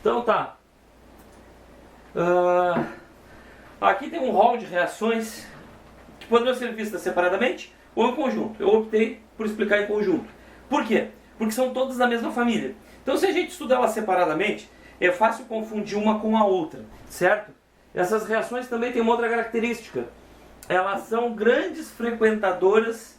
Então tá. Aqui tem um rol de reações que poderiam ser vistas separadamente ou em conjunto. Eu optei por explicar em conjunto. Por quê? Porque são todas da mesma família. Então se a gente estuda elas separadamente, é fácil confundir uma com a outra, certo? Essas reações também têm uma outra característica. Elas são grandes frequentadoras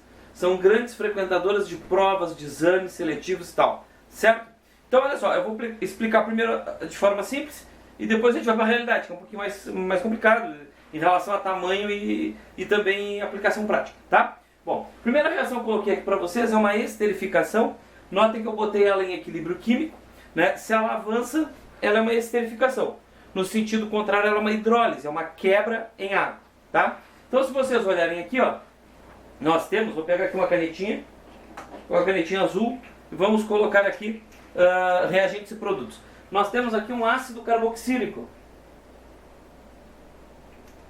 de provas, de exames seletivos e tal, certo? Então olha só, eu vou explicar primeiro de forma simples e depois a gente vai para a realidade, que é um pouquinho mais complicado em relação a tamanho e também em aplicação prática, tá? Bom, a primeira reação que eu coloquei aqui para vocês é uma esterificação. Notem que eu botei ela em equilíbrio químico, né? Se ela avança, ela é uma esterificação. No sentido contrário, ela é uma hidrólise, é uma quebra em água, tá? Então se vocês olharem aqui, ó, nós temos, vou pegar aqui uma canetinha azul e vamos colocar aqui reagentes e produtos. Nós temos aqui um ácido carboxílico.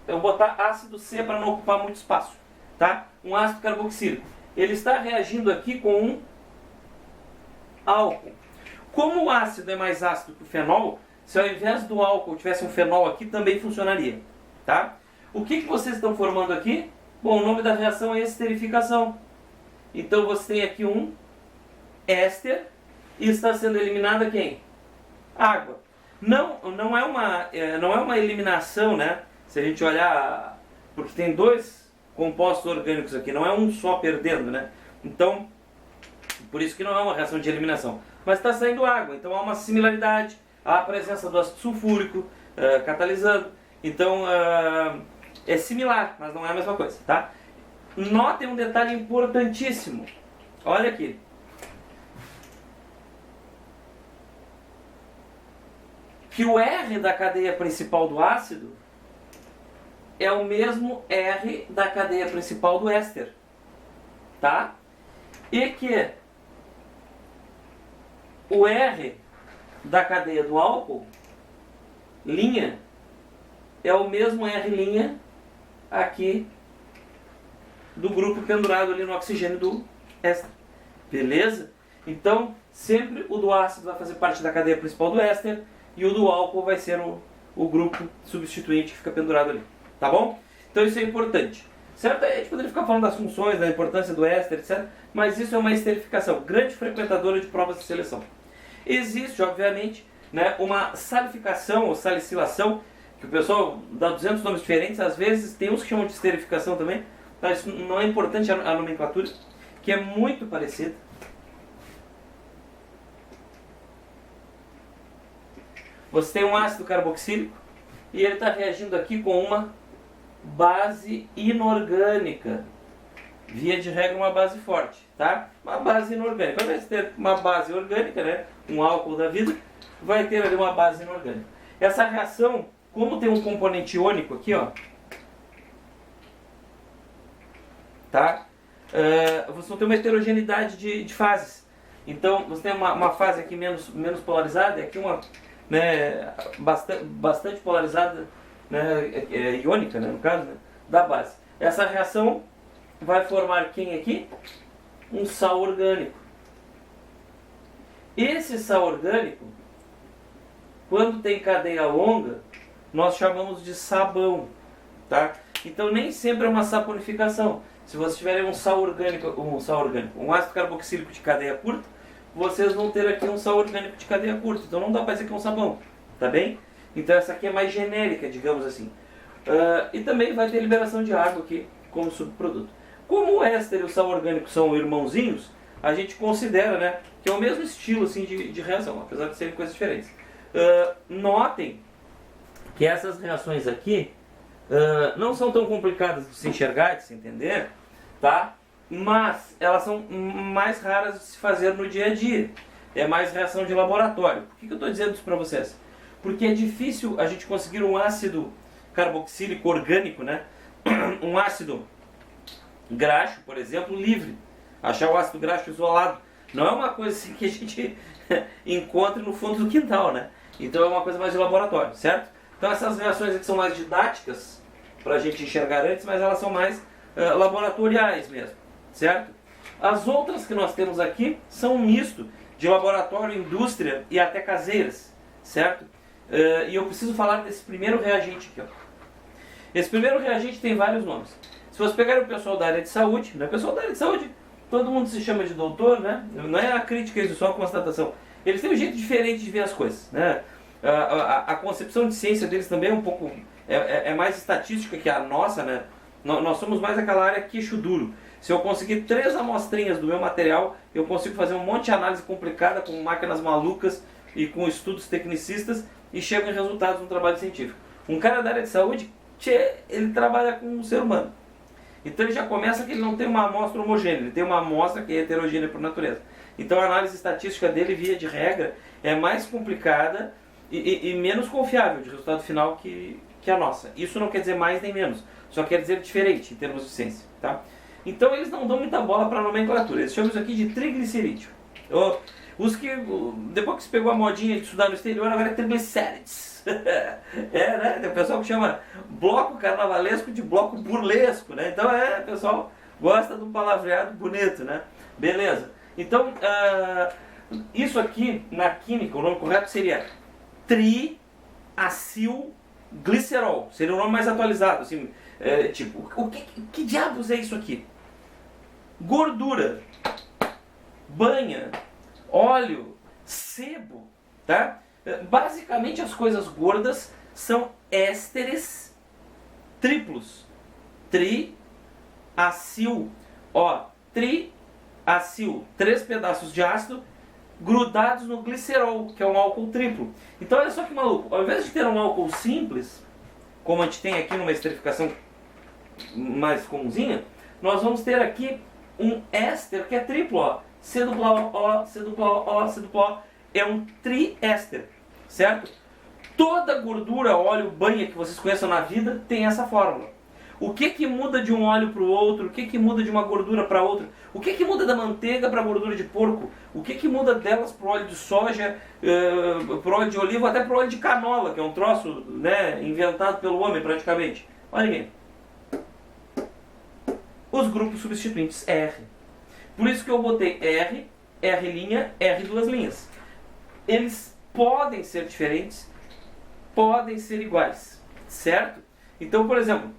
Eu vou botar ácido C para não ocupar muito espaço, tá? Um ácido carboxílico. Ele está reagindo aqui com um álcool. Como o ácido é mais ácido que o fenol, se ao invés do álcool tivesse um fenol aqui, também funcionaria, tá? O que vocês estão formando aqui? Bom, o nome da reação é esterificação. Então você tem aqui um éster e está sendo eliminada quem? Água. Não é uma eliminação, né? Se a gente olhar, porque tem dois compostos orgânicos aqui, não é um só perdendo, né? Então, por isso que não é uma reação de eliminação. Mas está saindo água, então há uma similaridade, há a presença do ácido sulfúrico catalisando. Então, é similar, mas não é a mesma coisa, tá? Notem um detalhe importantíssimo. Olha aqui. Que o R da cadeia principal do ácido é o mesmo R da cadeia principal do éster, tá? E que o R da cadeia do álcool, linha, é o mesmo R linha aqui do grupo pendurado ali no oxigênio do éster. Beleza? Então, sempre o do ácido vai fazer parte da cadeia principal do éster e o do álcool vai ser o grupo substituinte que fica pendurado ali. Tá bom? Então isso é importante. Certo? A gente poderia ficar falando das funções, da importância do éster, etc. Mas isso é uma esterificação, grande frequentadora de provas de seleção. Existe, obviamente, né, uma salificação ou salicilação, que o pessoal dá 200 nomes diferentes, às vezes tem uns que chamam de esterificação também, mas não é importante a nomenclatura, que é muito parecida. Você tem um ácido carboxílico e ele está reagindo aqui com uma base inorgânica. Via de regra, uma base forte, tá? Uma base inorgânica. Ao invés de ter uma base orgânica, né, um álcool da vida, vai ter ali uma base inorgânica. Essa reação, como tem um componente iônico aqui, ó, tá? Você não tem uma heterogeneidade de fases. Então, você tem uma fase aqui menos polarizada e aqui uma, né, bastante polarizada, né, iônica, né, no caso, né, da base. Essa reação vai formar quem aqui? Um sal orgânico. Esse sal orgânico, quando tem cadeia longa, nós chamamos de sabão, tá? Então nem sempre é uma saponificação. Se vocês tiverem um ácido carboxílico de cadeia curta, vocês vão ter aqui um sal orgânico de cadeia curta. Então não dá para dizer que é um sabão, tá bem? Então essa aqui é mais genérica, digamos assim. E também vai ter liberação de água aqui como subproduto. Como o éster e o sal orgânico são irmãozinhos, a gente considera, né, que é o mesmo estilo assim, de reação, apesar de serem coisas diferentes. Notem que essas reações aqui não são tão complicadas de se enxergar, de se entender, tá? Mas elas são mais raras de se fazer no dia a dia. É mais reação de laboratório. Por que eu estou dizendo isso para vocês? Porque é difícil a gente conseguir um ácido carboxílico orgânico, né? Um ácido graxo, por exemplo, livre. Achar o ácido graxo isolado não é uma coisa assim que a gente encontra no fundo do quintal, né? Então é uma coisa mais de laboratório, certo? Então essas reações aqui são mais didáticas para a gente enxergar antes, mas elas são mais laboratoriais mesmo, certo? As outras que nós temos aqui são um misto de laboratório, indústria e até caseiras, certo? E eu preciso falar desse primeiro reagente aqui, ó. Esse primeiro reagente tem vários nomes. Se você pegar o pessoal da área de saúde, né? O pessoal da área de saúde, todo mundo se chama de doutor, né? Não é a crítica, isso é só a constatação. Eles têm um jeito diferente de ver as coisas, né? A concepção de ciência deles também é um pouco... É mais estatística que a nossa, né? Nós somos mais aquela área queixo duro. Se eu conseguir 3 amostrinhas do meu material, eu consigo fazer um monte de análise complicada com máquinas malucas e com estudos tecnicistas e chego em resultados no trabalho científico. Um cara da área de saúde, ele trabalha com um ser humano. Então ele já começa que ele não tem uma amostra homogênea, ele tem uma amostra que é heterogênea por natureza. Então a análise estatística dele, via de regra, é mais complicada e menos confiável de resultado final que a nossa. Isso não quer dizer mais nem menos, só quer dizer diferente em termos de ciência, tá? Então eles não dão muita bola para a nomenclatura, eles chamam isso aqui de triglicerídeo. Os que, depois que se pegou a modinha de estudar no exterior, agora é triglicérides. Né? Tem o pessoal que chama bloco carnavalesco de bloco burlesco, né? Então o pessoal gosta de um palavreado bonito, né? Beleza. Então, isso aqui, na química, o nome correto seria triacilglicerol. Seria o nome mais atualizado, assim, tipo, que diabos é isso aqui? Gordura, banha, óleo, sebo, tá? Basicamente as coisas gordas são ésteres triplos. Triacil, triacil, 3 pedaços de ácido grudados no glicerol, que é um álcool triplo. Então olha só que maluco, ao invés de ter um álcool simples, como a gente tem aqui numa esterificação mais comumzinha, nós vamos ter aqui um éster que é triplo, ó. C dupla O, C dupla O, C dupla O, é um triéster, certo? Toda gordura, óleo, banha que vocês conheçam na vida tem essa fórmula. O que muda de um óleo para o outro? O que muda de uma gordura para outra? O que muda da manteiga para a gordura de porco? O que muda delas para o óleo de soja, para o óleo de oliva, até para o óleo de canola, que é um troço, né, inventado pelo homem praticamente? Olha aqui. Os grupos substituintes R. Por isso que eu botei R, R', R duas linhas. Eles podem ser diferentes, podem ser iguais, certo? Então, por exemplo,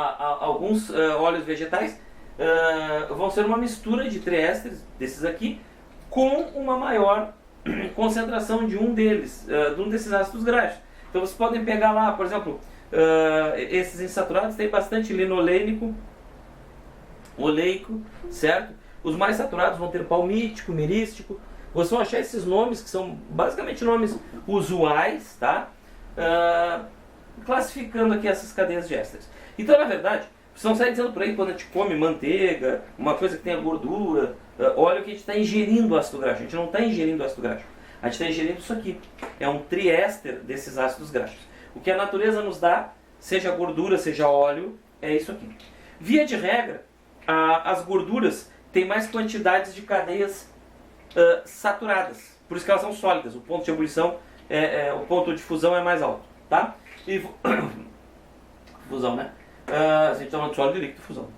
alguns óleos vegetais vão ser uma mistura de triésteres, desses aqui, com uma maior concentração de um deles, de um desses ácidos graxos. Então vocês podem pegar lá, por exemplo, esses insaturados têm bastante linolênico, oleico, certo? Os mais saturados vão ter palmítico, mirístico. Vocês vão achar esses nomes que são basicamente nomes usuais, tá? Classificando aqui essas cadeias de ésteres. Então, na verdade, vocês não saem dizendo por aí quando a gente come manteiga, uma coisa que tenha gordura, óleo, que a gente está ingerindo ácido graxo. A gente não está ingerindo ácido graxo. A gente está ingerindo isso aqui. É um triéster desses ácidos graxos. O que a natureza nos dá, seja gordura, seja óleo, é isso aqui. Via de regra, as gorduras têm mais quantidades de cadeias saturadas. Por isso que elas são sólidas. O ponto de ebulição, o ponto de fusão é mais alto. Tá? Fusão, né? A gente está falando de sólido e líquido, fusão.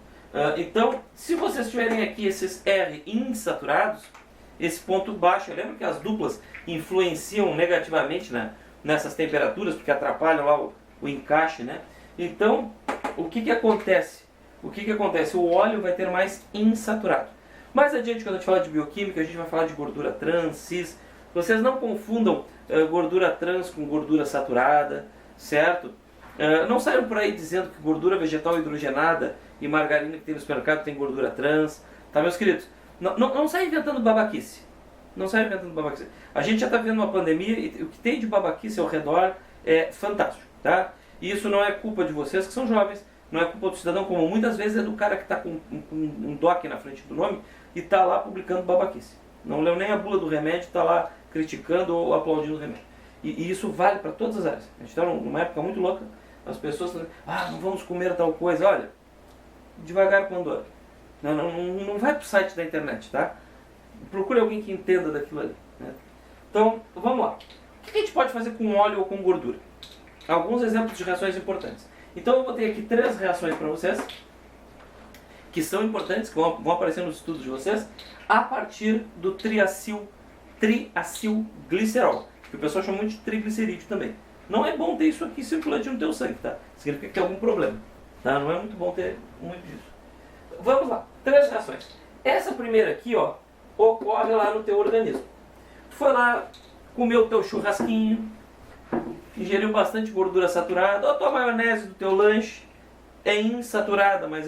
Então, se vocês tiverem aqui esses R insaturados, esse ponto baixo, lembra que as duplas influenciam negativamente nessas temperaturas, porque atrapalham lá o encaixe, né? Então, o que acontece? O óleo vai ter mais insaturado. Mais adiante, quando a gente falar de bioquímica, a gente vai falar de gordura trans, cis. Vocês não confundam gordura trans com gordura saturada, certo? Não saiam por aí dizendo que gordura vegetal hidrogenada e margarina que tem no supermercado tem gordura trans. Tá, meus queridos? Não saia inventando babaquice. Não saia inventando babaquice. A gente já está vendo uma pandemia e o que tem de babaquice ao redor é fantástico, tá? E isso não é culpa de vocês que são jovens, não é culpa do cidadão comum. Muitas vezes é do cara que está com um DOC na frente do nome e está lá publicando babaquice. Não leu nem a bula do remédio, está lá criticando ou aplaudindo o remédio. E isso vale para todas as áreas. A gente está numa época muito louca. As pessoas estão dizendo, não vamos comer tal coisa. Olha, devagar com andor. Não vai para o site da internet, tá? Procure alguém que entenda daquilo ali, né? Então, vamos lá. O que a gente pode fazer com óleo ou com gordura? Alguns exemplos de reações importantes. Então eu botei aqui 3 reações para vocês, que são importantes, que vão aparecer nos estudos de vocês, a partir do triacilglicerol. que o pessoal chama muito de triglicerídeo também. Não é bom ter isso aqui circulante no teu sangue, tá? Significa que tem algum problema, tá? Não é muito bom ter muito disso. Vamos lá, 3 reações. Essa primeira aqui, ó, ocorre lá no teu organismo. Tu foi lá, comeu o teu churrasquinho, ingeriu bastante gordura saturada, ou a tua maionese do teu lanche é insaturada, mas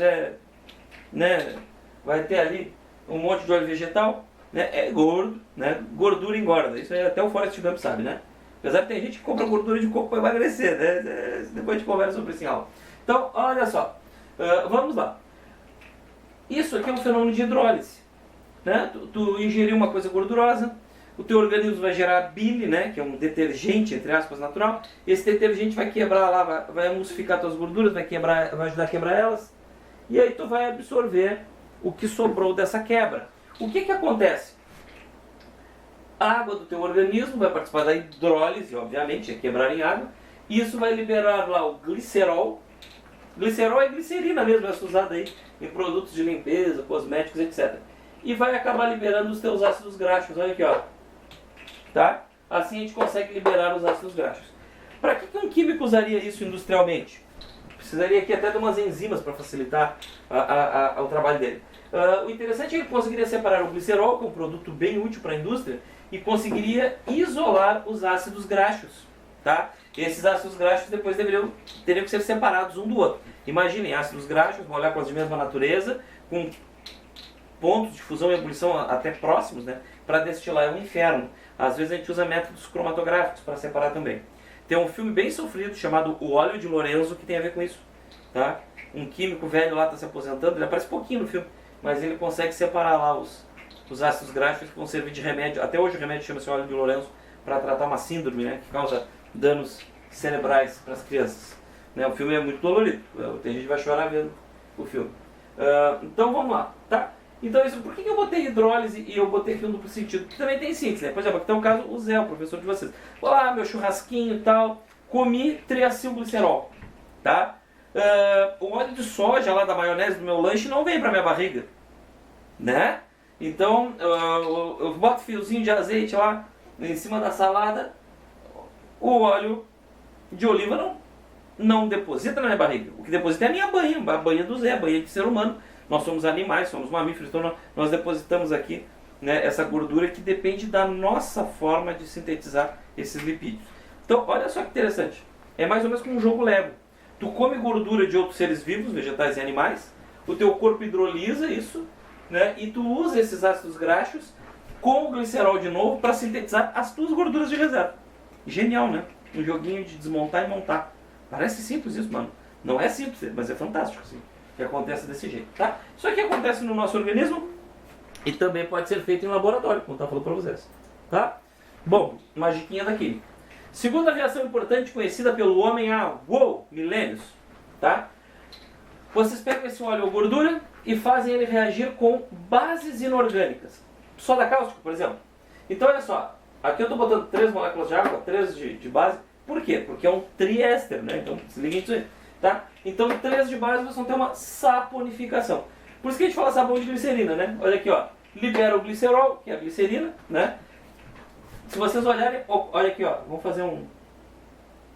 né, vai ter ali um monte de óleo vegetal, né, é gordo, né, gordura engorda, isso aí até o Forrest Gump sabe, né? Apesar que tem gente que compra gordura de coco para emagrecer, né? Depois a gente conversa sobre isso em aula. Então, olha só, vamos lá. Isso aqui é um fenômeno de hidrólise, né? Tu ingeriu uma coisa gordurosa, o teu organismo vai gerar bile, né, que é um detergente, entre aspas, natural. Esse detergente vai quebrar lá, vai emulsificar tuas gorduras, vai ajudar a quebrar elas. E aí tu vai absorver o que sobrou dessa quebra. O que acontece? A água do teu organismo vai participar da hidrólise, obviamente, é quebrar em água. E isso vai liberar lá o glicerol. Glicerol é glicerina mesmo, essa usada aí em produtos de limpeza, cosméticos, etc. E vai acabar liberando os teus ácidos graxos, olha aqui, ó. Tá? Assim a gente consegue liberar os ácidos graxos. Para que um químico usaria isso industrialmente? Precisaria aqui até de umas enzimas para facilitar o trabalho dele. O interessante é que ele conseguiria separar o glicerol, que é um produto bem útil para a indústria, e conseguiria isolar os ácidos graxos. Tá? E esses ácidos graxos depois teriam que ser separados um do outro. Imaginem, ácidos graxos, moléculas de mesma natureza, com pontos de fusão e ebulição até próximos, né? Para destilar é um inferno. Às vezes a gente usa métodos cromatográficos para separar também. Tem um filme bem sofrido chamado O Óleo de Lorenzo que tem a ver com isso. Tá? Um químico velho lá está se aposentando, ele aparece pouquinho no filme, mas ele consegue separar lá os ácidos graxos que vão servir de remédio. Até hoje o remédio chama-se Óleo de Lorenzo para tratar uma síndrome, né, que causa danos cerebrais para as crianças. Né? O filme é muito dolorido, tem gente que vai chorar vendo o filme. Então vamos lá, tá? Então isso, por que eu botei hidrólise e eu botei aqui um duplo sentido? Porque também tem síntese, né? Por exemplo, aqui tem o caso, o Zé, o professor de vocês. Olá, meu churrasquinho e tal, comi triacilglicerol, tá? O óleo de soja lá da maionese do meu lanche não vem pra minha barriga, né? Então, eu boto fiozinho de azeite lá em cima da salada, o óleo de oliva não deposita na minha barriga. O que deposita é a banha do Zé, a banha de ser humano. Nós somos animais, somos mamíferos, então nós depositamos aqui, né, essa gordura que depende da nossa forma de sintetizar esses lipídios. Então, olha só que interessante. É mais ou menos como um jogo Lego. Tu come gordura de outros seres vivos, vegetais e animais, o teu corpo hidrolisa isso, né, e tu usa esses ácidos graxos com o glicerol de novo para sintetizar as tuas gorduras de reserva. Genial, né? Um joguinho de desmontar e montar. Parece simples isso, mano. Não é simples, mas é fantástico, assim, que acontece desse jeito, tá? Isso aqui acontece no nosso organismo e também pode ser feito em laboratório, como eu falando para vocês, tá? Bom, uma diquinha da química. Segunda reação importante conhecida pelo homem há, milênios, tá? Vocês pegam esse óleo ou gordura e fazem ele reagir com bases inorgânicas. Soda cáustica, por exemplo. Então, olha só, aqui eu estou botando 3 moléculas de água, 3 de base. Por quê? Porque é um triéster, né? Então, se liguem nisso aí, tá? Então, 3 de base, vocês vão ter uma saponificação. Por isso que a gente fala sabão de glicerina, né? Olha aqui, ó. Libera o glicerol, que é a glicerina, né? Se vocês olharem, olha aqui, ó. Vamos fazer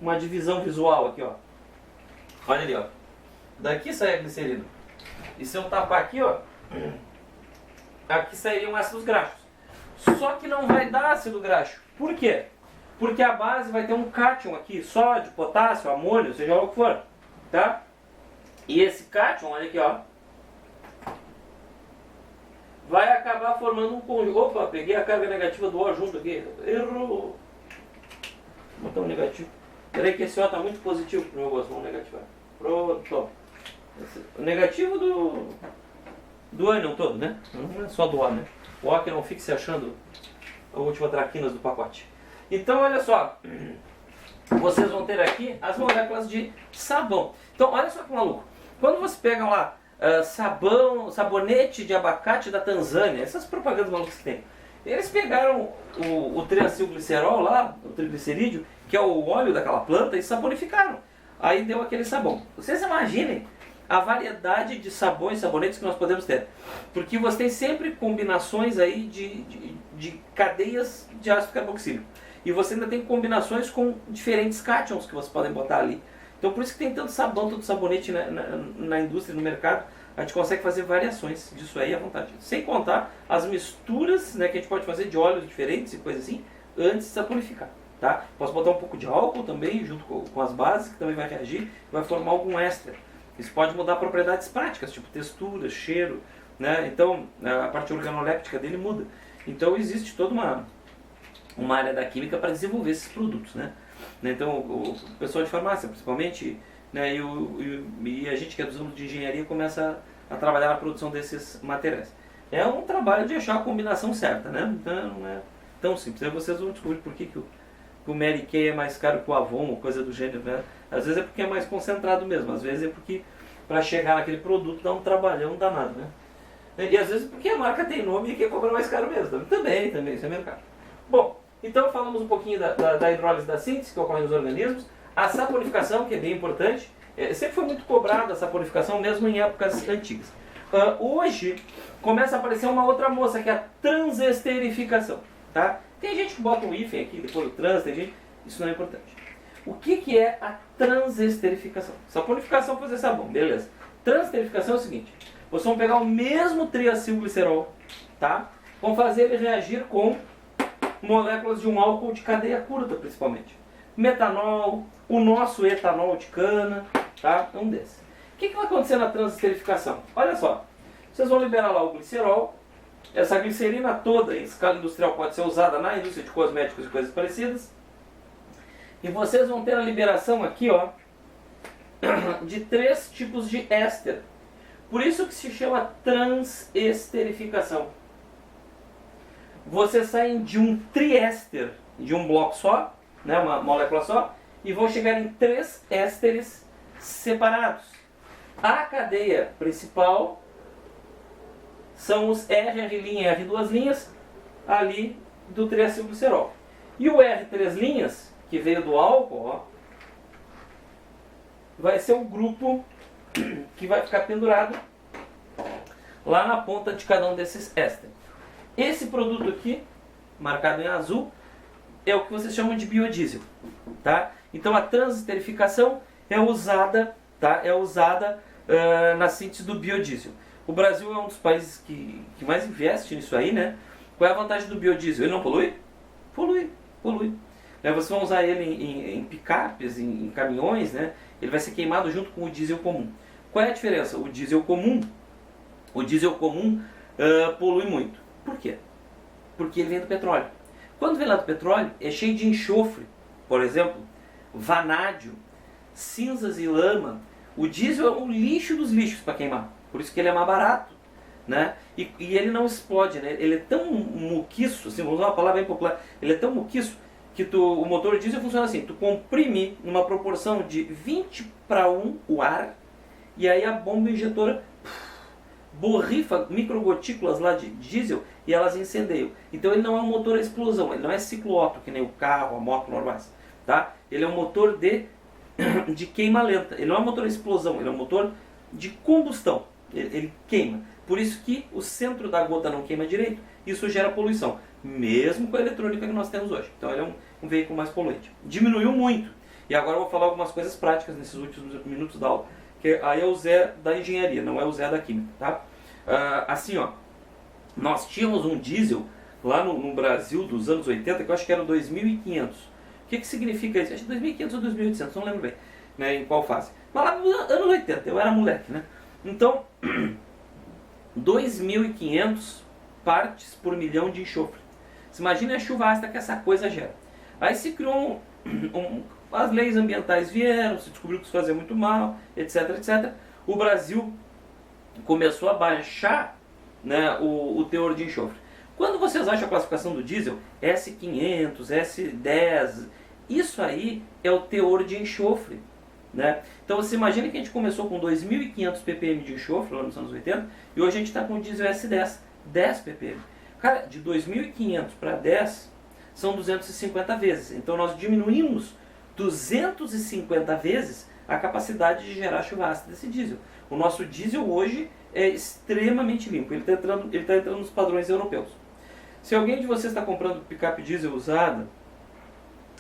uma divisão visual aqui, ó. Olha ali, ó. Daqui sai a glicerina. E se eu tapar aqui, ó, aqui sairiam ácidos graxos. Só que não vai dar ácido graxo. Por quê? Porque a base vai ter um cátion aqui, sódio, potássio, amônio, seja lá o que for, tá? E esse cátion, olha aqui, ó, vai acabar formando um conjunto. Opa, peguei a carga negativa do O junto aqui. Errou. Vou botar um negativo. Peraí que esse O está muito positivo pro meu gosto. Vamos negativar. Pronto. O negativo do ânion todo, né? Não é só do O, né? O O que não fique se achando a última traquinas do pacote. Então, olha só. Vocês vão ter aqui as moléculas de sabão. Então, olha só que maluco. Quando vocês pegam lá sabonete de abacate da Tanzânia, essas propagandas malucas que tem, eles pegaram o triacilglicerol lá, o triglicerídeo, que é o óleo daquela planta, e saponificaram. Aí deu aquele sabão. Vocês imaginem a variedade de sabões, sabonetes que nós podemos ter. Porque você tem sempre combinações aí de cadeias de ácido carboxílico. E você ainda tem combinações com diferentes cátions que você pode botar ali. Então por isso que tem tanto sabão, tanto sabonete na indústria, no mercado. A gente consegue fazer variações disso aí à vontade. Sem contar as misturas, né, que a gente pode fazer de óleos diferentes e coisas assim, antes de saponificar. Tá? Posso botar um pouco de álcool também, junto com as bases, que também vai reagir, vai formar algum éster. Isso pode mudar propriedades práticas, tipo textura, cheiro, né? Então a parte organoléptica dele muda. Então existe toda uma área da química para desenvolver esses produtos, né? Então o pessoal de farmácia, principalmente, né, e a gente que é dos ramos de engenharia começa a trabalhar na produção desses materiais. É um trabalho de achar a combinação certa, né? Então não é tão simples. Aí vocês vão descobrir por que o Mary Kay é mais caro que o Avon, ou coisa do gênero, né? Às vezes é porque é mais concentrado mesmo, às vezes é porque para chegar naquele produto dá um trabalhão danado, né? E às vezes porque a marca tem nome e quer cobrar mais caro mesmo. Também, isso é mercado. Bom, então falamos um pouquinho da hidrólise da síntese que ocorre nos organismos, a saponificação, que é bem importante. Sempre foi muito cobrada a saponificação, mesmo em épocas antigas. Hoje começa a aparecer uma outra moça, que é a transesterificação, tá? Tem gente que bota um hífen aqui, depois o trans, tem gente... Isso não é importante. O que é a transesterificação? Saponificação é fazer sabão, beleza. Transesterificação é o seguinte. Vocês vão pegar o mesmo triacilglicerol, tá? Vão fazer ele reagir com moléculas de um álcool de cadeia curta, principalmente. Metanol, o nosso etanol de cana, tá? Um desses. O que vai acontecer na transesterificação? Olha só. Vocês vão liberar lá o glicerol. Essa glicerina toda em escala industrial pode ser usada na indústria de cosméticos e coisas parecidas. E vocês vão ter a liberação aqui, ó, de 3 tipos de éster. Por isso que se chama transesterificação. Vocês saem de um triéster, de um bloco só, né, uma molécula só, e vão chegar em 3 ésteres separados. A cadeia principal são os R linha e R duas linhas ali do triacilglicerol. E o R3 linhas, que veio do álcool, ó, vai ser o grupo que vai ficar pendurado lá na ponta de cada um desses ésteres. Esse produto aqui, marcado em azul, é o que vocês chamam de biodiesel, tá? Então a transesterificação é usada, tá? Na síntese do biodiesel. O Brasil é um dos países que mais investe nisso aí, né? Qual é a vantagem do biodiesel? Ele não polui? Polui. Vocês vão usar ele em picapes, em caminhões, né? Ele vai ser queimado junto com o diesel comum. Qual é a diferença? O diesel comum polui muito. Por quê? Porque ele vem do petróleo. Quando vem lá do petróleo, é cheio de enxofre, por exemplo, vanádio, cinzas e lama. O diesel é o lixo dos lixos para queimar. Por isso que ele é mais barato, né? E ele não explode, né? Ele é tão muquiço, assim, vamos usar uma palavra bem popular, ele é tão muquiço que o motor diesel funciona assim, tu comprime numa proporção de 20:1 o ar, e aí a bomba injetora borrifa microgotículas lá de diesel e elas incendeiam. Então ele não é um motor a explosão, ele não é ciclo Otto, que nem o carro, a moto normais, tá? Ele é um motor de queima lenta, ele não é um motor a explosão, ele é um motor de combustão, ele queima. Por isso que o centro da gota não queima direito, isso gera poluição, mesmo com a eletrônica que nós temos hoje. Então ele é um veículo mais poluente. Diminuiu muito, e agora eu vou falar algumas coisas práticas nesses últimos minutos da aula, que aí é o Zé da engenharia, não é o Zé da química, tá? Assim, ó, nós tínhamos um diesel lá no Brasil dos anos 80, que eu acho que era 2.500. O que significa isso? Acho que 2.500 ou 2.800, não lembro bem, né, em qual fase. Mas lá nos anos 80, eu era moleque, né? Então, 2.500 partes por milhão de enxofre. Você imagina a chuva ácida que essa coisa gera. Aí se criou as leis ambientais vieram, se descobriu que isso fazia muito mal, etc, etc. O Brasil começou a baixar, né, o teor de enxofre. Quando vocês acham a classificação do diesel, S500, S10, isso aí é o teor de enxofre, né? Então você imagina que a gente começou com 2.500 ppm de enxofre lá nos anos 80 e hoje a gente está com o diesel S10, 10 ppm. Cara, de 2.500 para 10 são 250 vezes. Então nós diminuímos 250 vezes a capacidade de gerar chuva ácida desse diesel. O nosso diesel hoje é extremamente limpo, ele está entrando nos padrões europeus. Se alguém de vocês está comprando picape diesel usada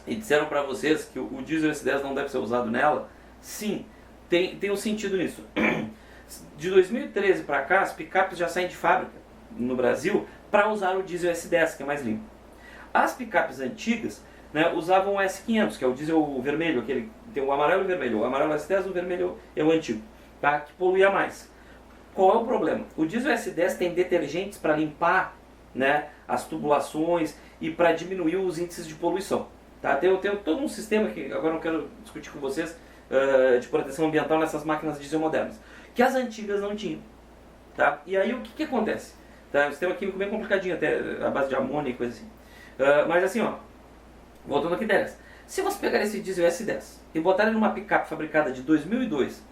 e disseram para vocês que o diesel S10 não deve ser usado nela, sim, tem um sentido nisso. De 2013 para cá, as picapes já saem de fábrica no Brasil para usar o diesel S10, que é mais limpo. As picapes antigas, né, usavam o S500, que é o diesel vermelho, aquele, tem o amarelo e o vermelho. O amarelo é o S10, o vermelho é o antigo, tá? Que poluía mais. Qual é o problema? O diesel S10 tem detergentes para limpar, né, as tubulações e para diminuir os índices de poluição. Tá? Tem todo um sistema que agora não quero discutir com vocês de proteção ambiental nessas máquinas diesel modernas, que as antigas não tinham. Tá? E aí o que acontece? Tá? Um sistema químico bem complicadinho, até a base de amônia e coisa assim. Mas assim, ó, voltando aqui delas. Se você pegar esse diesel S10 e botar ele numa picape fabricada de 2012,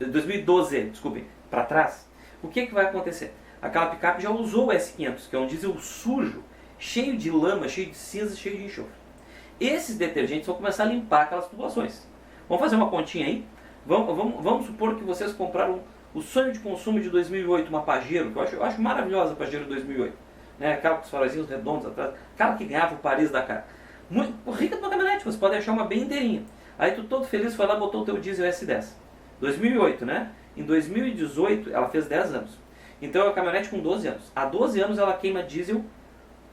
desculpem, para trás, o que vai acontecer? Aquela picape já usou o S500, que é um diesel sujo, cheio de lama, cheio de cinza, cheio de enxofre. Esses detergentes vão começar a limpar aquelas tubulações. Vamos fazer uma continha aí? Vamos supor que vocês compraram o sonho de consumo de 2008, uma Pajero, que eu acho maravilhosa a Pajero 2008. Né? Aquela com os faróizinhos redondos atrás, aquela que ganhava o Paris Dakar. Muito rica de uma caminhonete, você pode achar uma bem inteirinha. Aí tu todo feliz foi lá e botou o teu diesel S10. 2008, né? Em 2018 ela fez 10 anos. Então é uma caminhonete com 12 anos. Há 12 anos ela queima diesel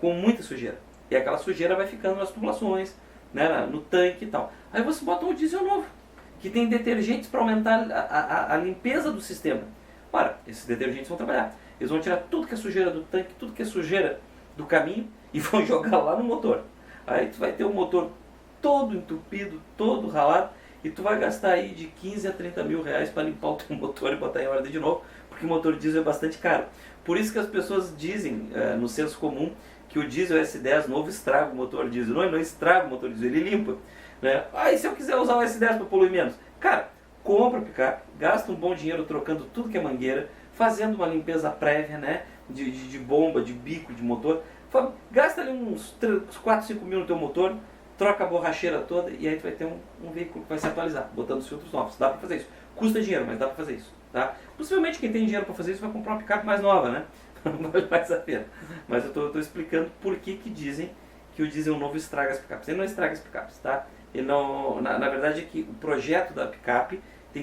com muita sujeira. E aquela sujeira vai ficando nas tubulações, né, no tanque e tal. Aí você bota um diesel novo, que tem detergentes para aumentar a limpeza do sistema. Ora, esses detergentes vão trabalhar. Eles vão tirar tudo que é sujeira do tanque, tudo que é sujeira do caminho e vão jogar lá no motor. Aí tu vai ter o motor todo entupido, todo ralado, e tu vai gastar aí de 15 a 30 mil reais para limpar o teu motor e botar em ordem de novo, porque o motor diesel é bastante caro. Por isso que as pessoas dizem, no senso comum, que o diesel S10 novo estraga o motor diesel. Não estraga o motor diesel, ele limpa. Né? E se eu quiser usar o S10 para poluir menos? Cara, compra o picape, gasta um bom dinheiro trocando tudo que é mangueira, fazendo uma limpeza prévia, né? de bomba, de bico, de motor. Gasta ali uns 4, 5 mil no teu motor, troca a borracheira toda e aí tu vai ter um veículo que vai se atualizar, botando os filtros novos. Dá para fazer isso. Custa dinheiro, mas dá para fazer isso. Tá? Possivelmente quem tem dinheiro para fazer isso vai comprar uma picape mais nova, né? Vale mais a pena. Mas eu estou explicando por que dizem que o diesel novo estraga as picapes. Ele não estraga as picapes, tá? Ele não, na verdade é que o projeto da picape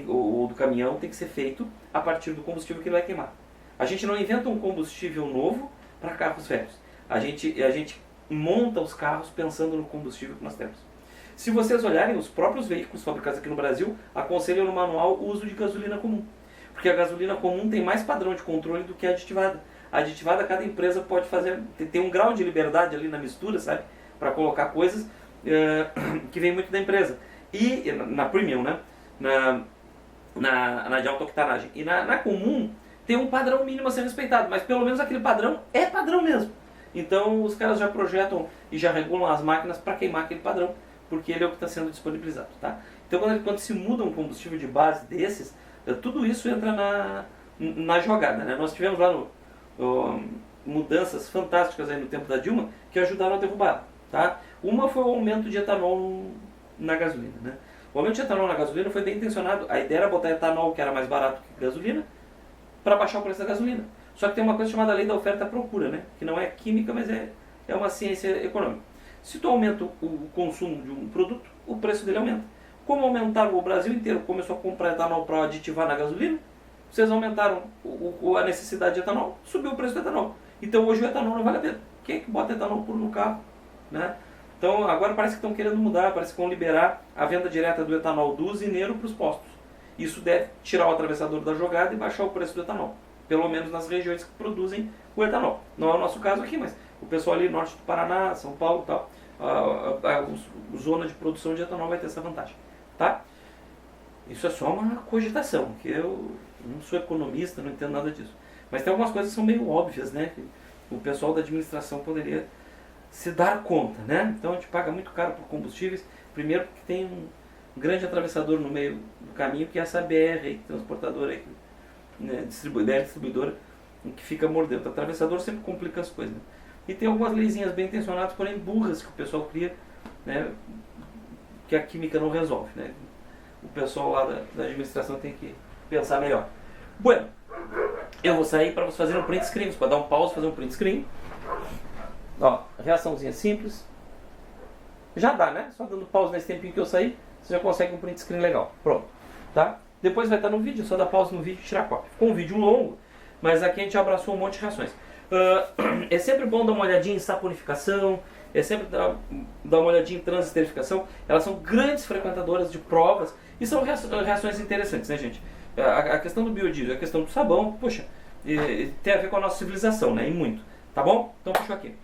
ou do caminhão tem que ser feito a partir do combustível que ele vai queimar. A gente não inventa um combustível novo para carros velhos. A gente monta os carros pensando no combustível que nós temos. Se vocês olharem, os próprios veículos fabricados aqui no Brasil aconselham no manual o uso de gasolina comum. Porque a gasolina comum tem mais padrão de controle do que a aditivada. A aditivada, cada empresa pode fazer, tem um grau de liberdade ali na mistura, sabe? Para colocar coisas que vem muito da empresa. E na premium, né? Na de alta octanagem. E na comum tem um padrão mínimo a ser respeitado, mas pelo menos aquele padrão é padrão mesmo. Então os caras já projetam e já regulam as máquinas para queimar aquele padrão, porque ele é o que está sendo disponibilizado. Tá? Então quando se muda um combustível de base desses, tudo isso entra na jogada. Né? Nós tivemos lá mudanças fantásticas aí no tempo da Dilma que ajudaram a derrubar. Tá? Uma foi o aumento de etanol na gasolina. Né? O aumento de etanol na gasolina foi bem intencionado. A ideia era botar etanol, que era mais barato que gasolina, para baixar o preço da gasolina. Só que tem uma coisa chamada lei da oferta e procura, né? Que não é química, mas é uma ciência econômica. Se tu aumenta o consumo de um produto, o preço dele aumenta. Como aumentaram, o Brasil inteiro começou a comprar etanol para aditivar na gasolina, vocês aumentaram a necessidade de etanol, subiu o preço do etanol. Então hoje o etanol não vale a pena. Quem é que bota etanol puro no carro? Né? Então agora parece que estão querendo mudar, parece que vão liberar a venda direta do etanol do usineiro para os postos. Isso deve tirar o atravessador da jogada e baixar o preço do etanol. Pelo menos nas regiões que produzem o etanol. Não é o nosso caso aqui, mas o pessoal ali norte do Paraná, São Paulo e tal, a zona de produção de etanol vai ter essa vantagem. Tá? Isso é só uma cogitação, que eu não sou economista, não entendo nada disso. Mas tem algumas coisas que são meio óbvias, né? Que o pessoal da administração poderia se dar conta, né? Então a gente paga muito caro por combustíveis, primeiro porque tem um grande atravessador no meio do caminho, que é essa BR aí, transportadora aí, né? Distribuidora, que fica mordendo. O atravessador sempre complica as coisas. Né? E tem algumas leizinhas bem intencionadas, porém burras, que o pessoal cria, né? Que a química não resolve, né? o pessoal lá da administração tem que pensar melhor. Bueno, eu vou sair para você fazer um print screen. Você pode dar um pause e fazer um print screen. Ó, reaçãozinha simples. Já dá, né? Só dando pause nesse tempinho que eu saí, você já consegue um print screen legal. Pronto, tá? Depois vai estar no vídeo, só dá pause no vídeo e tirar a cópia. Ficou um vídeo longo, mas aqui a gente abraçou um monte de reações. É sempre bom dar uma olhadinha em saponificação, é sempre dar uma olhadinha em transesterificação. Elas são grandes frequentadoras de provas e são reações interessantes, né, gente? A questão do biodiesel, a questão do sabão, poxa, tem a ver com a nossa civilização, né? E muito. Tá bom? Então fechou aqui.